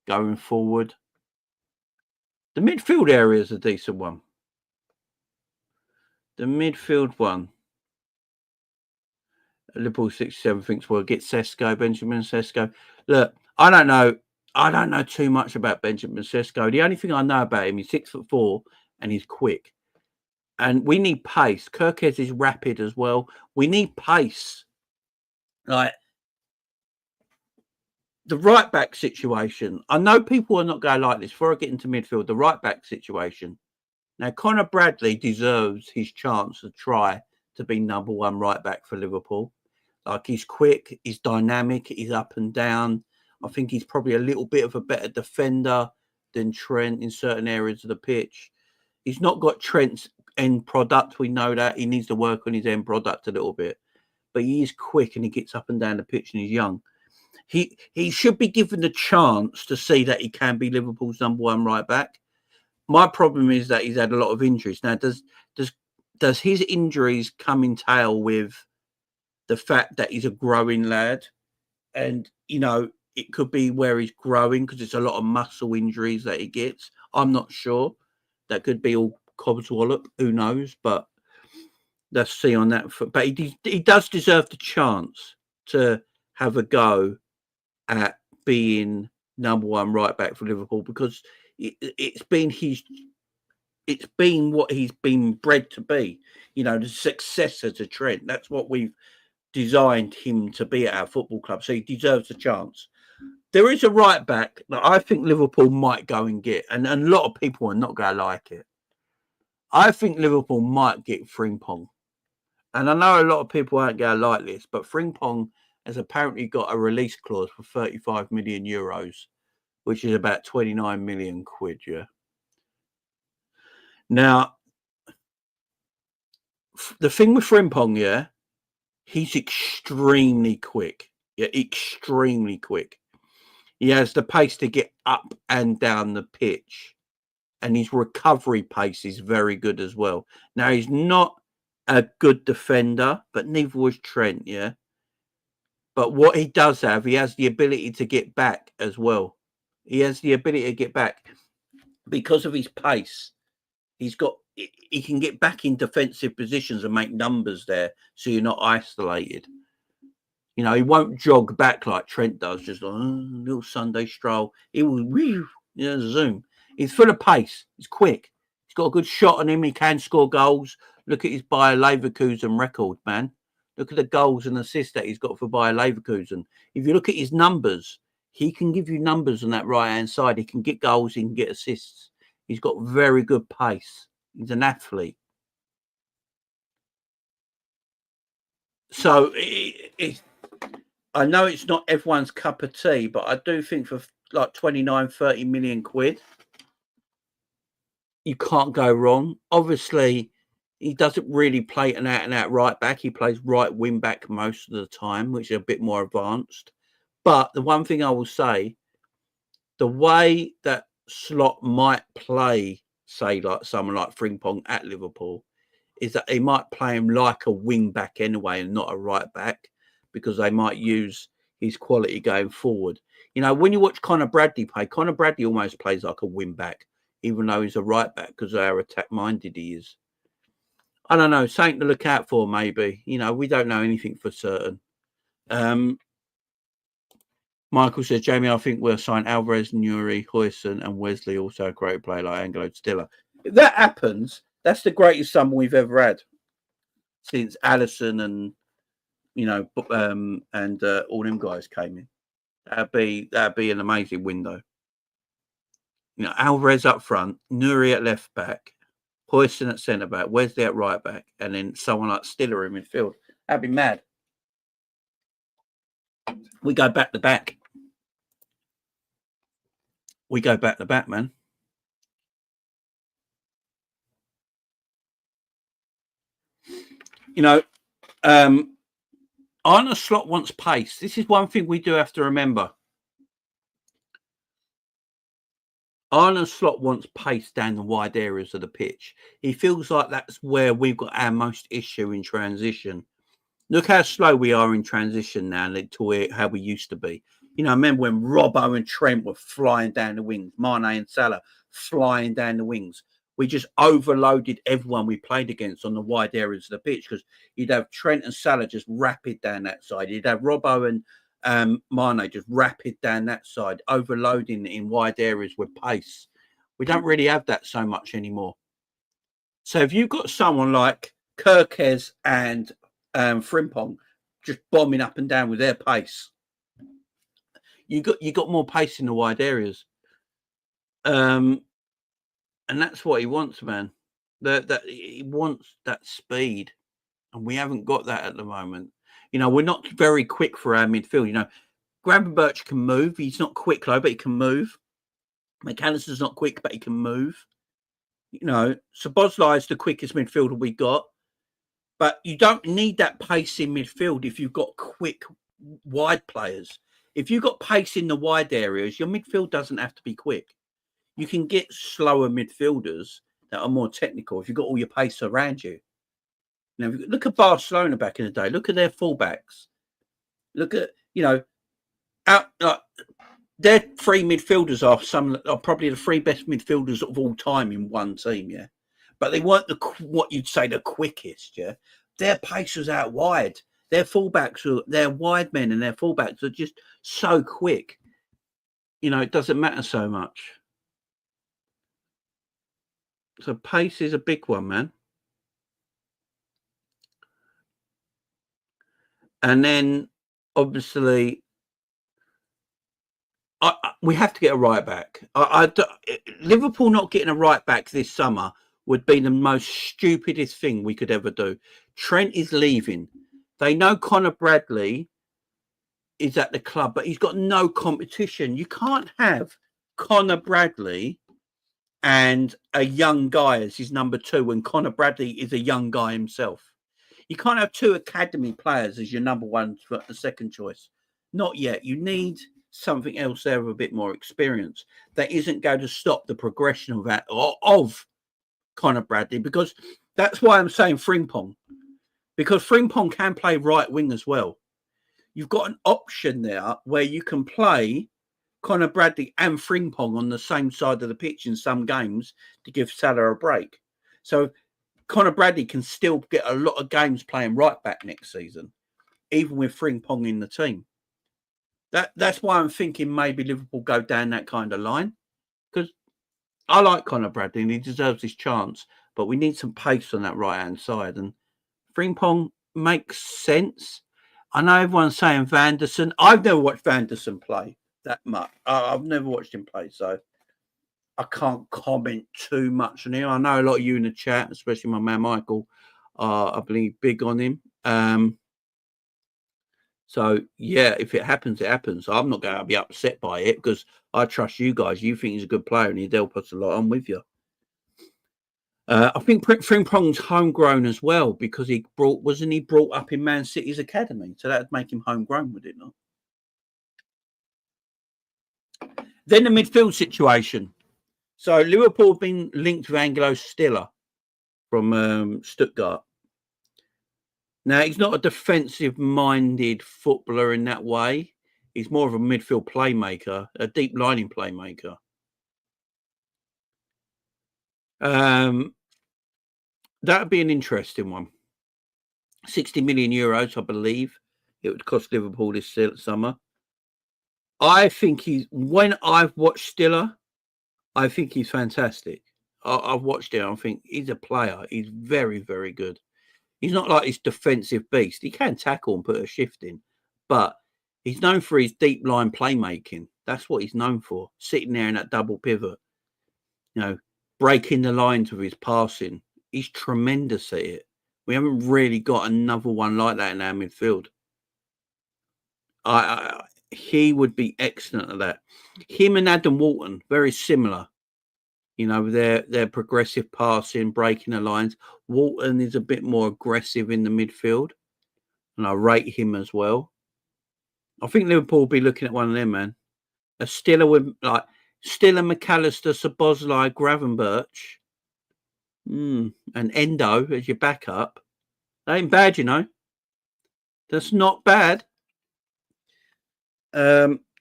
going forward. The midfield area is a decent one. The midfield one. Liverpool 67 thinks we'll get Sesko, Benjamin Sesko. Look, I don't know too much about Benjamin Sesko. The only thing I know about him, he's 6'4" and he's quick. And we need pace. Kirkez is rapid as well. We need pace. Like the right back situation. I know people are not going to like this. Before I get into midfield, the right back situation. Now, Conor Bradley deserves his chance to try to be number 1 right back for Liverpool. Like, he's quick, he's dynamic, he's up and down. I think he's probably a little bit of a better defender than Trent in certain areas of the pitch. He's not got Trent's end product. We know that. He needs to work on his end product a little bit. But he is quick and he gets up and down the pitch and he's young. He should be given the chance to see that he can be Liverpool's number 1 right back. My problem is that he's had a lot of injuries. Now, does his injuries come in tail with the fact that he's a growing lad? And, you know, it could be where he's growing because it's a lot of muscle injuries that he gets. I'm not sure. That could be all codswallop. Who knows? But Let's see on that. But he does deserve the chance to have a go at being number one right back for Liverpool, because it's been what he's been bred to be. You know, the successor to Trent. That's what we've designed him to be at our football club. So he deserves a chance. There is a right back that I think Liverpool might go and get, and a lot of people are not going to like it. I think Liverpool might get Frimpong. And I know a lot of people aren't going to like this, but Frimpong has apparently got a release clause for 35 million euros, which is about 29 million quid, yeah. Now, the thing with Frimpong, yeah, he's extremely quick. Yeah, extremely quick. He has the pace to get up and down the pitch, and his recovery pace is very good as well. Now, he's not a good defender, but neither was Trent, yeah. But what he does have, he has the ability to get back as well. He has the ability to get back because of his pace. He can get back in defensive positions and make numbers there, so you're not isolated. You know, he won't jog back like Trent does, just like, little Sunday stroll. He will, zoom. He's full of pace. He's quick. He's got a good shot on him. He can score goals. Look at his Bayer Leverkusen record, man. Look at the goals and assists that he's got for Bayer Leverkusen. If you look at his numbers, he can give you numbers on that right-hand side. He can get goals. He can get assists. He's got very good pace. He's an athlete. So I know it's not everyone's cup of tea, but I do think for like 29, 30 million quid, you can't go wrong. Obviously, he doesn't really play an out-and-out right back. He plays right wing back most of the time, which is a bit more advanced. But the one thing I will say, the way that Slot might play, say, like someone like Frimpong at Liverpool, is that he might play him like a wing back anyway and not a right back, because they might use his quality going forward. You know, when you watch Conor Bradley play, Conor Bradley almost plays like a wing back, even though he's a right back, because of how attack-minded he is. I don't know, something to look out for, maybe. You know, we don't know anything for certain. Michael says, Jamie, I think we'll sign Alvarez, Nuri, Hoyson, and Wesley, also a great player like Angelo Stiller. If that happens, that's the greatest summer we've ever had since Allison and, you know, and all them guys came in. That'd be an amazing window. You know, Alvarez up front, Nuri at left back, Hoyson at centre back, Wesley at right back, and then someone like Stiller in midfield. That'd be mad. We go back to back. We go back to back, man. You know, Arne Slot wants pace. This is one thing we do have to remember. Arne Slot wants pace down the wide areas of the pitch. He feels like that's where we've got our most issue in transition. Look how slow we are in transition now to how we used to be. You know, I remember when Robbo and Trent were flying down the wings, Mane and Salah flying down the wings. We just overloaded everyone we played against on the wide areas of the pitch, because you'd have Trent and Salah just rapid down that side. You'd have Robbo and Mane just rapid down that side, overloading in wide areas with pace. We don't really have that so much anymore. So if you've got someone like Kirkes and Frimpong just bombing up and down with their pace, you got more pace in the wide areas, and that's what he wants, man. That he wants that speed, and we haven't got that at the moment. You know, we're not very quick for our midfield. You know, Gravenberch can move. He's not quick though, but he can move. McAllister's not quick, but he can move. You know, Szoboszlai is the quickest midfielder we got. But you don't need that pace in midfield if you've got quick wide players. If you've got pace in the wide areas, your midfield doesn't have to be quick. You can get slower midfielders that are more technical if you've got all your pace around you. Now, look at Barcelona back in the day. Look at their fullbacks. Look at, you know, their three midfielders are probably the three best midfielders of all time in one team, yeah. but they weren't what you'd say the quickest. Yeah, their pace was out wide. Their wide men and their fullbacks are just so quick. You know, it doesn't matter so much. So pace is a big one, man. And then obviously we have to get a right back. Liverpool not getting a right back this summer would be the most stupidest thing we could ever do. Trent is leaving. They know Conor Bradley is at the club, but he's got no competition. You can't have Conor Bradley and a young guy as his number 2 when Conor Bradley is a young guy himself. You can't have 2 academy players as your number 1 for the second choice. Not yet. You need something else there with a bit more experience that isn't going to stop the progression of Conor Bradley, because that's why I'm saying Frimpong, because Frimpong can play right wing as well. You've got an option there where you can play Conor Bradley and Frimpong on the same side of the pitch in some games to give Salah a break. So Conor Bradley can still get a lot of games playing right back next season, even with Frimpong in the team. That's why I'm thinking maybe Liverpool go down that kind of line, because I like Conor Bradley and he deserves his chance, but we need some pace on that right-hand side. And Frimpong makes sense. I know everyone's saying Van der Sar. I've never watched Van der Sar play that much. I've never watched him play, so I can't comment too much on him. I know a lot of you in the chat, especially my man Michael, are, I believe, big on him. So, yeah, if it happens, it happens. I'm not going to be upset by it because I trust you guys. You think he's a good player and he'd help us a lot. I'm with you. I think Frimpong's homegrown as well because wasn't he brought up in Man City's academy? So that would make him homegrown, would it not? Then the midfield situation. So Liverpool have been linked with Angelo Stiller from Stuttgart. Now, he's not a defensive-minded footballer in that way. He's more of a midfield playmaker, a deep lining playmaker. That would be an interesting one. 60 million euros, I believe, it would cost Liverpool this summer. I think when I've watched Stiller, I think he's fantastic. I've watched him. I think he's a player. He's very, very good. He's not like this defensive beast. He can tackle and put a shift in, but he's known for his deep line playmaking. That's what he's known for, sitting there in that double pivot, you know, breaking the lines with his passing. He's tremendous at it. We haven't really got another one like that in our midfield. He would be excellent at that. Him and Adam Walton, very similar. You know, their progressive passing, breaking the lines. Walton is a bit more aggressive in the midfield, and I rate him as well. I think Liverpool will be looking at one of them, man. A Stiller with Stiller, McAllister, Szoboszlai, Gravenberch, and Endo as your backup. That ain't bad, you know. That's not bad.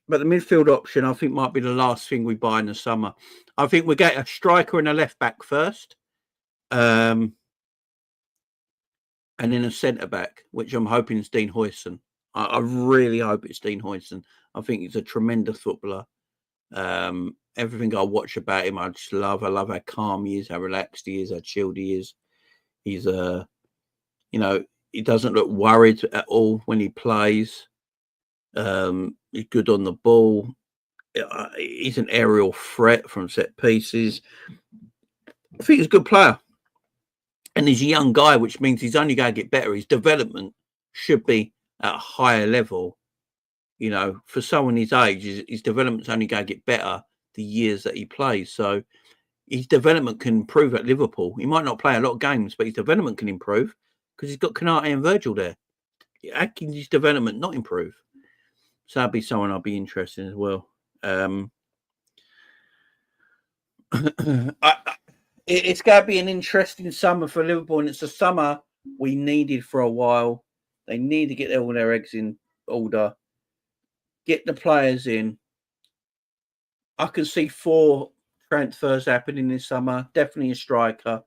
But the midfield option, I think, might be the last thing we buy in the summer. I think we get a striker and a left back first, and then a centre back, which I'm hoping is Dean Huijsen. I really hope it's Dean Huijsen. I think he's a tremendous footballer. Everything I watch about him, I just love. I love how calm he is, how relaxed he is, how chilled he is. He's you know, he doesn't look worried at all when he plays. He's good on the ball. He's an aerial threat from set pieces. I think he's a good player. And he's a young guy, which means he's only going to get better. His development should be at a higher level. You know, for someone his age, his development's only going to get better the years that he plays. So his development can improve at Liverpool. He might not play a lot of games, but his development can improve because he's got Konate and Virgil there. How can his development not improve? So that'd be someone I'll be interested in as well. It's going to be an interesting summer for Liverpool, and it's a summer we needed for a while. They need to get all their eggs in order, get the players in. I can see 4 transfers happening this summer. Definitely a striker,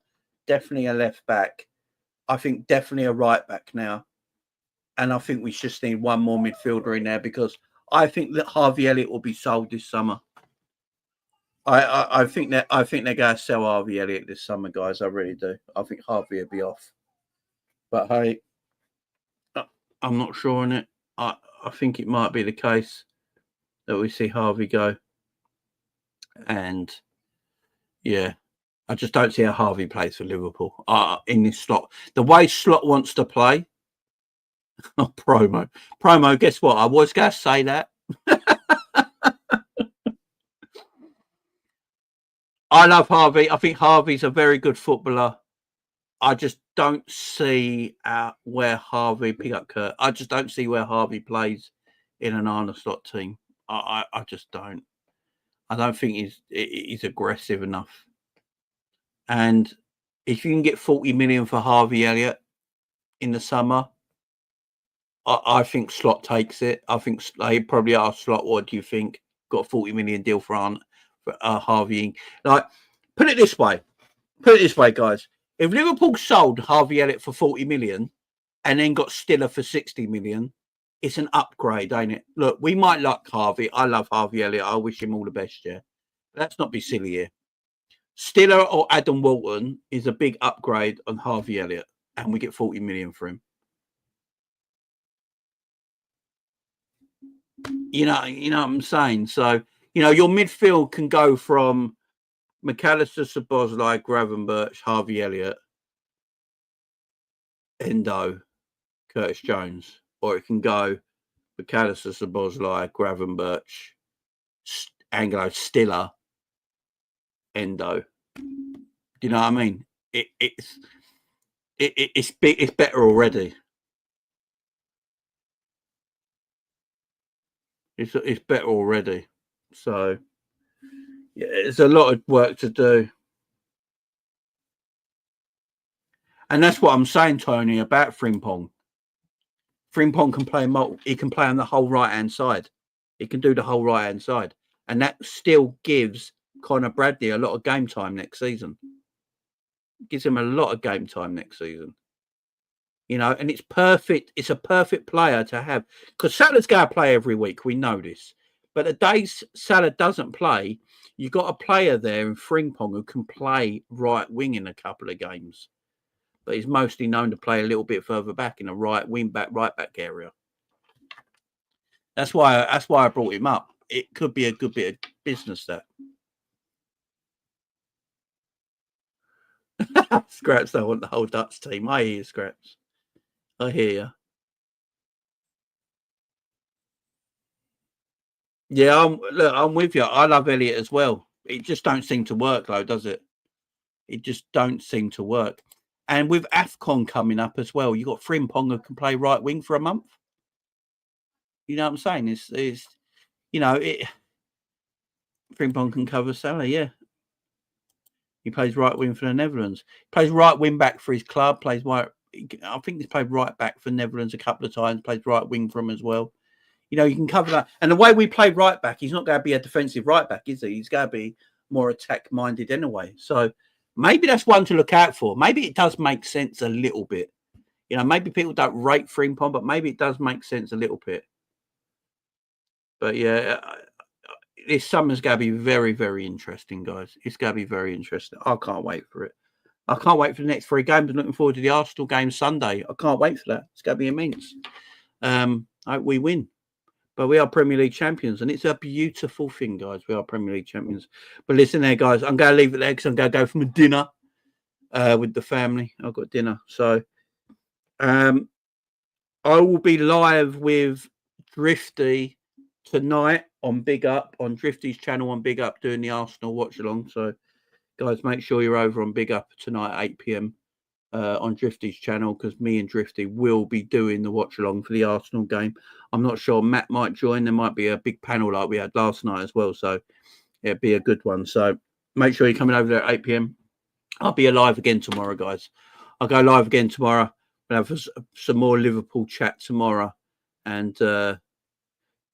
definitely a left back. I think definitely a right back now. And I think we just need one more midfielder in there because I think that Harvey Elliott will be sold this summer. I think they're going to sell Harvey Elliott this summer, guys. I really do. I think Harvey will be off. But hey, I'm not sure on it. I think it might be the case that we see Harvey go. And yeah, I just don't see how Harvey plays for Liverpool in this slot. The way Slot wants to play. Oh, promo. Guess what? I was going to say that. I love Harvey. I think Harvey's a very good footballer. I just don't see where Harvey pick up Kurt. I just don't see where Harvey plays in an Arnold slot team. I just don't. I don't think he's aggressive enough. And if you can get 40 million for Harvey Elliott in the summer, I think Slot takes it. I think they probably ask Slot, what do you think? Got a 40 million deal for Harvey. Like, put it this way, guys. If Liverpool sold Harvey Elliott for 40 million and then got Stiller for 60 million, it's an upgrade, ain't it? Look, we might like Harvey. I love Harvey Elliott. I wish him all the best, yeah. But let's not be silly here. Stiller or Adam Walton is a big upgrade on Harvey Elliott, and we get 40 million for him. You know what I'm saying? So, your midfield can go from McAllister, Szoboszlai, Gravenberch, Harvey Elliott, Endo, Curtis Jones. Or it can go McAllister, Szoboszlai, Gravenberch, Angelo, Stiller, Endo. Do you know what I mean? It's better already. It's better already. So yeah, there's a lot of work to do. And that's what I'm saying, Tony, about Frimpong. Frimpong can play he can play on the whole right-hand side. He can do the whole right-hand side. And that still gives Conor Bradley a lot of game time next season. Gives him a lot of game time next season. And it's perfect. It's a perfect player to have. Because Salah's going to play every week. We know this. But the days Salah doesn't play, you've got a player there in Frimpong who can play right wing in a couple of games. But he's mostly known to play a little bit further back in a right back area. That's why I brought him up. It could be a good bit of business there. Scraps, I want the whole Dutch team. I hear you, Scraps. I hear you. Yeah, I'm with you. I love Elliott as well. It just don't seem to work, though, does it? It just don't seem to work. And with AFCON coming up as well, you got Frimpong who can play right wing for a month. You know what I'm saying? It's Frimpong can cover Salah, yeah. He plays right wing for the Netherlands. He plays right wing back for his club. I think he's played right back for Netherlands a couple of times. Plays right wing for him as well. You can cover that. And the way we play right back, he's not going to be a defensive right back, is he? He's going to be more attack minded anyway. So maybe that's one to look out for. Maybe it does make sense a little bit. Maybe people don't rate Frimpong, but maybe it does make sense a little bit. But yeah, this summer's going to be very, very interesting, guys. It's going to be very interesting. I can't wait for it. I can't wait for the next 3 games. I'm looking forward to the Arsenal game Sunday. I can't wait for that. It's going to be immense. I hope we win. But we are Premier League champions, and it's a beautiful thing, guys. We are Premier League champions. But listen there, guys. I'm going to leave it there because I'm going to go for my dinner with the family. I've got dinner. So I will be live with Drifty tonight on Big Up, on Drifty's channel on Big Up, doing the Arsenal watch-along. So, guys, make sure you're over on Big Up tonight at 8 p.m. On Drifty's channel, because me and Drifty will be doing the watch-along for the Arsenal game. I'm not sure. Matt might join. There might be a big panel like we had last night as well. So, it'd be a good one. So, make sure you're coming over there at 8 p.m. I'll be alive again tomorrow, guys. I'll go live again tomorrow. We'll have some more Liverpool chat tomorrow. And,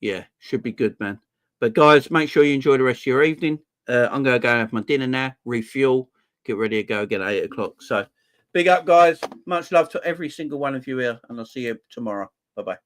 yeah, should be good, man. But, guys, make sure you enjoy the rest of your evening. I'm going to go and have my dinner now, refuel, get ready to go again at 8 o'clock. So big up, guys. Much love to every single one of you here, and I'll see you tomorrow. Bye-bye.